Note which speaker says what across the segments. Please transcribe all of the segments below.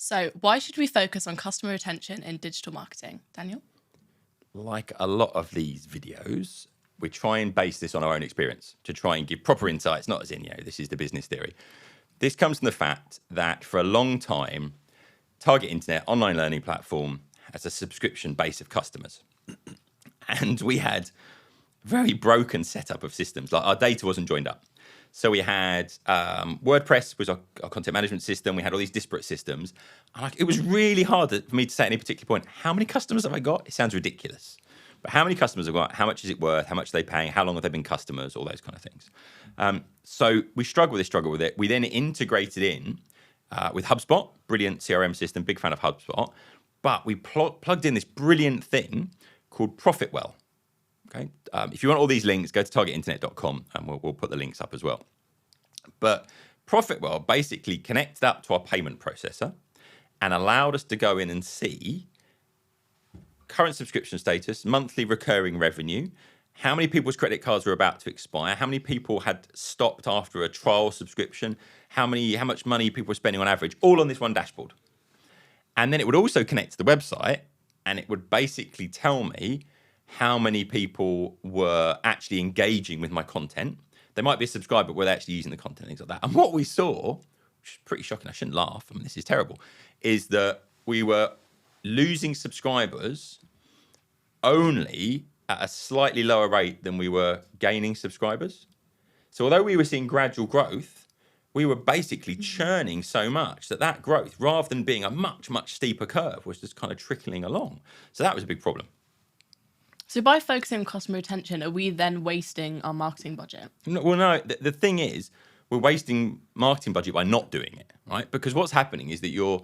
Speaker 1: So why should we focus on customer retention in digital marketing? Daniel?
Speaker 2: Like a lot of these videos, we try and base this on our own experience to try and give proper insights, not as in, this is the business theory. This comes from the fact that for a long time, Target Internet, online learning platform, has a subscription base of customers. And we had very broken setup of systems. Like our data wasn't joined up. So we had WordPress was our content management system. We had all these disparate systems. And it was really hard for me to say at any particular point, how many customers have I got? It sounds ridiculous. But how many customers have I got? How much is it worth? How much are they paying? How long have they been customers? All those kind of things. So we struggle with it. We then integrated in with HubSpot, brilliant CRM system, big fan of HubSpot. But we plugged in this brilliant thing called ProfitWell. Okay. If you want all these links, go to targetinternet.com and we'll put the links up as well. But ProfitWell basically connected up to our payment processor and allowed us to go in and see current subscription status, monthly recurring revenue, how many people's credit cards were about to expire, how many people had stopped after a trial subscription, how much money people were spending on average, all on this one dashboard. And then it would also connect to the website and it would basically tell me how many people were actually engaging with my content. They might be a subscriber, but were they actually using the content, things like that. And what we saw, which is pretty shocking, I shouldn't laugh, I mean, this is terrible, is that we were losing subscribers only at a slightly lower rate than we were gaining subscribers. So although we were seeing gradual growth, we were basically churning so much that growth, rather than being a much, much steeper curve, was just kind of trickling along. So that was a big problem.
Speaker 1: So by focusing on customer retention, are we then wasting our marketing budget?
Speaker 2: No, the thing is, we're wasting marketing budget by not doing it, right? Because what's happening is that you're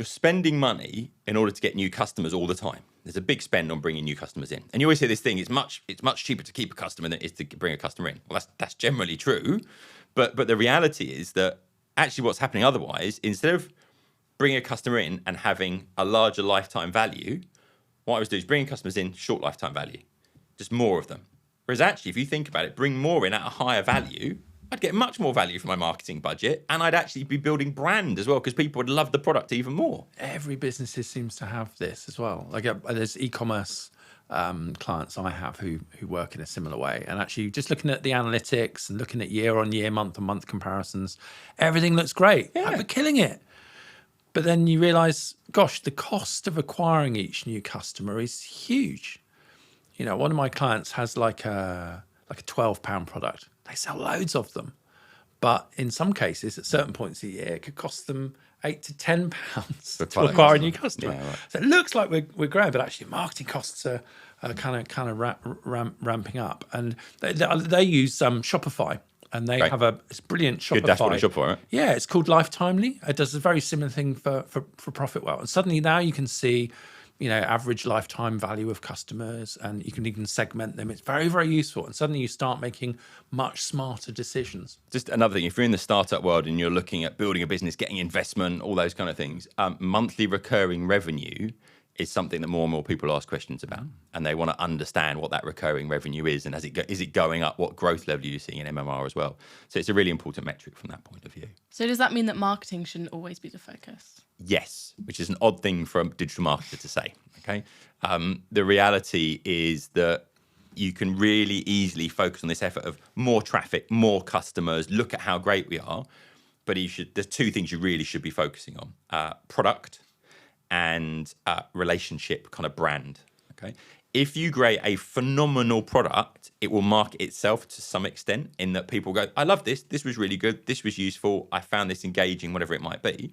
Speaker 2: spending money in order to get new customers all the time. There's a big spend on bringing new customers in. And you always hear this thing, it's much cheaper to keep a customer than it is to bring a customer in. Well, that's generally true. But the reality is that actually what's happening otherwise, instead of bringing a customer in and having a larger lifetime value, what I was doing is bringing customers in, short lifetime value, just more of them. Whereas actually, if you think about it, bring more in at a higher value, I'd get much more value for my marketing budget, and I'd actually be building brand as well because people would love the product even more.
Speaker 3: Every business seems to have this as well. Like there's e-commerce clients I have who work in a similar way, and actually just looking at the analytics and looking at year-on-year, month-on-month comparisons, everything looks great.
Speaker 2: Yeah.
Speaker 3: Like, we're killing it. But then you realise, gosh, the cost of acquiring each new customer is huge. You know, one of my clients has like a £12 product. They sell loads of them. But in some cases, at certain points a year, it could cost them £8 to £10 to acquire a new customer.
Speaker 2: Yeah, right.
Speaker 3: So it looks like we're growing, but actually marketing costs are kind of ramping up. And they use Shopify. And they have it's brilliant Shopify.
Speaker 2: Good dashboard on Shopify, right?
Speaker 3: Yeah, it's called Lifetimely. It does a very similar thing for ProfitWell. And suddenly now you can see, average lifetime value of customers, and you can even segment them. It's very, very useful. And suddenly you start making much smarter decisions.
Speaker 2: Just another thing, if you're in the startup world and you're looking at building a business, getting investment, all those kind of things, monthly recurring revenue is something that more and more people ask questions about, and they want to understand what that recurring revenue is, and is it going up? What growth level are you seeing in MMR as well? So it's a really important metric from that point of view.
Speaker 1: So does that mean that marketing shouldn't always be the focus?
Speaker 2: Yes, which is an odd thing for a digital marketer to say. Okay, the reality is that you can really easily focus on this effort of more traffic, more customers. Look at how great we are, but there's two things you really should be focusing on: product and relationship, kind of brand. Okay, if you create a phenomenal product, it will market itself to some extent, in that people go, I love this was really good, this was useful, I found this engaging, whatever it might be.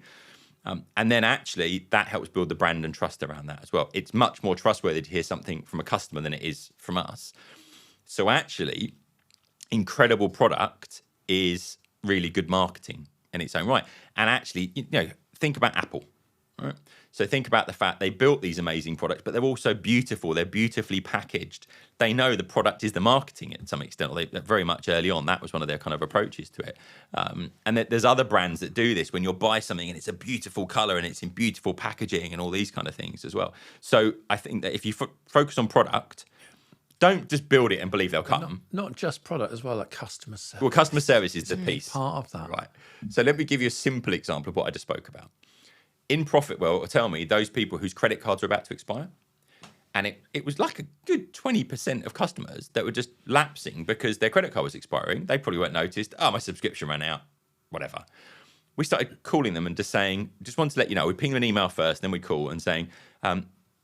Speaker 2: And then actually that helps build the brand and trust around that as well. It's much more trustworthy to hear something from a customer than it is from us. So actually, incredible product is really good marketing in its own right. And actually, think about Apple. Right? So think about the fact they built these amazing products, but they're also beautiful. They're beautifully packaged. They know the product is the marketing at some extent, or very much early on. That was one of their kind of approaches to it. And there's other brands that do this when you'll buy something and it's a beautiful color and it's in beautiful packaging and all these kind of things as well. So I think that if you focus on product, don't just build it and believe they'll come.
Speaker 3: Not just product as well, like customer service.
Speaker 2: Well, customer service is the piece.
Speaker 3: Part of that.
Speaker 2: Right. So let me give you a simple example of what I just spoke about. in Profitwell, it'll tell me those people whose credit cards are about to expire. And it was like a good 20% of customers that were just lapsing because their credit card was expiring. They probably weren't noticed. Oh, my subscription ran out, whatever. We started calling them and just saying, just wanted to let you know, we ping them an email first, then we call and saying,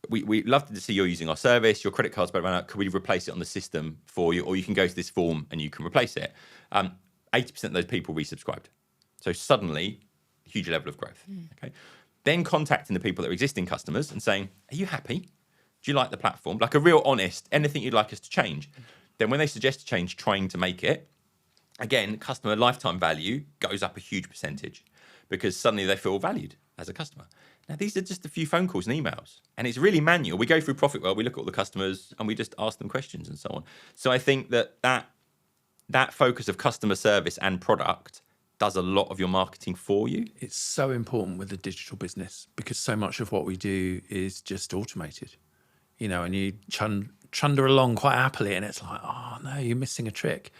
Speaker 2: we'd love to see you're using our service. Your credit card's about to run out. Could we replace it on the system for you? Or you can go to this form and you can replace it. 80% of those people resubscribed. So suddenly, huge level of growth. Okay. Then contacting the people that are existing customers and saying, are you happy? Do you like the platform? Like a real honest, anything you'd like us to change? Then when they suggest a change, trying to make it, again, customer lifetime value goes up a huge percentage because suddenly they feel valued as a customer. Now, these are just a few phone calls and emails, and it's really manual. We go through Profitwell, we look at all the customers, and we just ask them questions and so on. So I think that focus of customer service and product does a lot of your marketing for you.
Speaker 3: It's so important with the digital business because so much of what we do is just automated. And you chunder along quite happily, and it's like, oh no, you're missing a trick.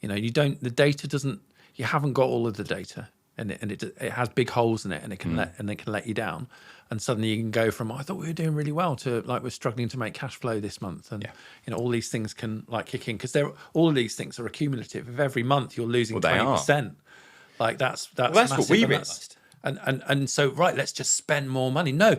Speaker 3: The data doesn't. You haven't got all of the data, and it has big holes in it, and it can let you down. And suddenly you can go from I thought we were doing really well to like we're struggling to make cash flow this month, and all these things can like kick in because all of these things are accumulative. If every month you're losing 20%, like that's
Speaker 2: what we realised.
Speaker 3: And so let's just spend more money. No.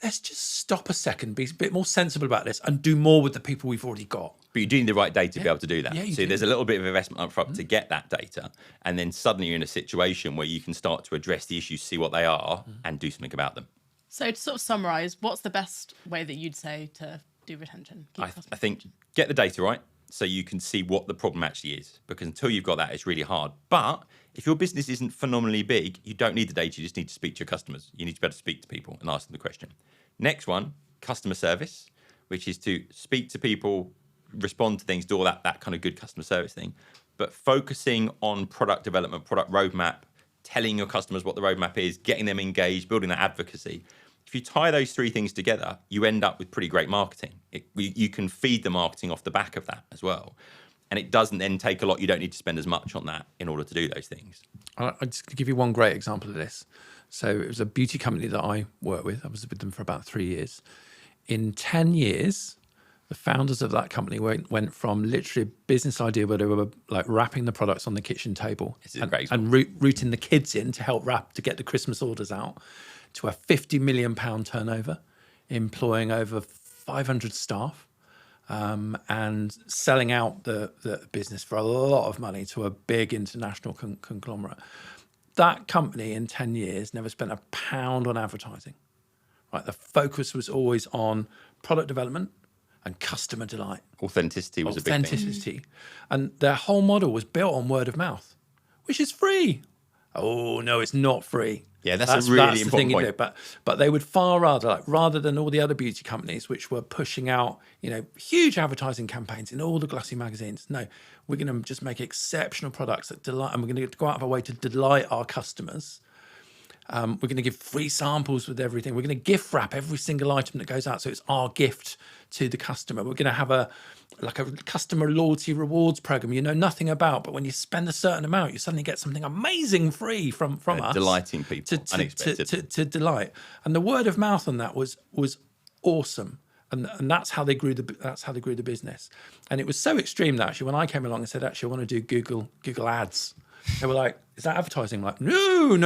Speaker 3: Let's just stop a second, be a bit more sensible about this and do more with the people we've already got.
Speaker 2: But you do need the right data to be able to do that.
Speaker 3: Yeah,
Speaker 2: so there's a little bit of investment up front to get that data. And then suddenly you're in a situation where you can start to address the issues, see what they are, and do something about them.
Speaker 1: So to sort of summarise, what's the best way that you'd say to do retention?
Speaker 2: I think get the data right so you can see what the problem actually is. Because until you've got that, it's really hard. But if your business isn't phenomenally big, you don't need the data. You just need to speak to your customers. You need to be able to speak to people and ask them the question. Next one, customer service, which is to speak to people, respond to things, do all that kind of good customer service thing, but focusing on product development, product roadmap, telling your customers what the roadmap is, getting them engaged, building that advocacy. If you tie those three things together, you end up with pretty great marketing. You can feed the marketing off the back of that as well. And it doesn't then take a lot. You don't need to spend as much on that in order to do those things.
Speaker 3: I'll just give you one great example of this. So it was a beauty company that I worked with. I was with them for about 3 years. In 10 years, the founders of that company went from literally a business idea where they were like wrapping the products on the kitchen table and routing the kids in to help to get the Christmas orders out, to a £50 million turnover, employing over 500 staff, and selling out the business for a lot of money to a big international conglomerate. That company in 10 years never spent a pound on advertising. Right, the focus was always on product development and customer delight.
Speaker 2: Authenticity was a big thing.
Speaker 3: And their whole model was built on word of mouth, which is free. Oh, no, it's not free.
Speaker 2: Yeah, that's a really important point.
Speaker 3: But they would far rather than all the other beauty companies, which were pushing out, huge advertising campaigns in all the glossy magazines. No, we're going to just make exceptional products that delight, and we're going to go out of our way to delight our customers. We're going to give free samples with everything. We're going to gift wrap every single item that goes out, so it's our gift to the customer. We're going to have a customer loyalty rewards program you know nothing about, but when you spend a certain amount, you suddenly get something amazing free from us.
Speaker 2: Delighting people, unexpected.
Speaker 3: To delight. And the word of mouth on that was awesome. And that's how they grew the business. And it was so extreme that actually when I came along and said, actually, I want to do Google ads, they were like, is that advertising? I'm like, no.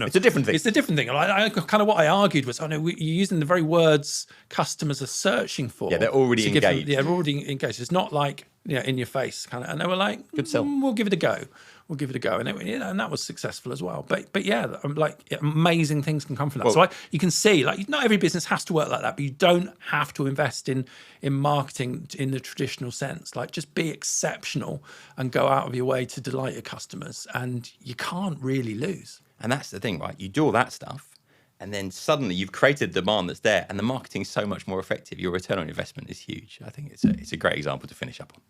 Speaker 2: It's a different thing.
Speaker 3: It's a different thing. I kind of what I argued was, no, you're using the very words customers are searching for.
Speaker 2: Yeah, they're already engaged.
Speaker 3: They're already engaged. It's not like, in your face kind of. And they were like, good sell. We'll give it a go. And that was successful as well. But yeah, amazing things can come from that.
Speaker 2: Well,
Speaker 3: so you can see, not every business has to work like that, but you don't have to invest in marketing in the traditional sense. Just be exceptional and go out of your way to delight your customers, and you can't really lose.
Speaker 2: And that's the thing, right? You do all that stuff, and then suddenly you've created demand that's there, and the marketing's so much more effective. Your return on investment is huge. I think it's a great example to finish up on.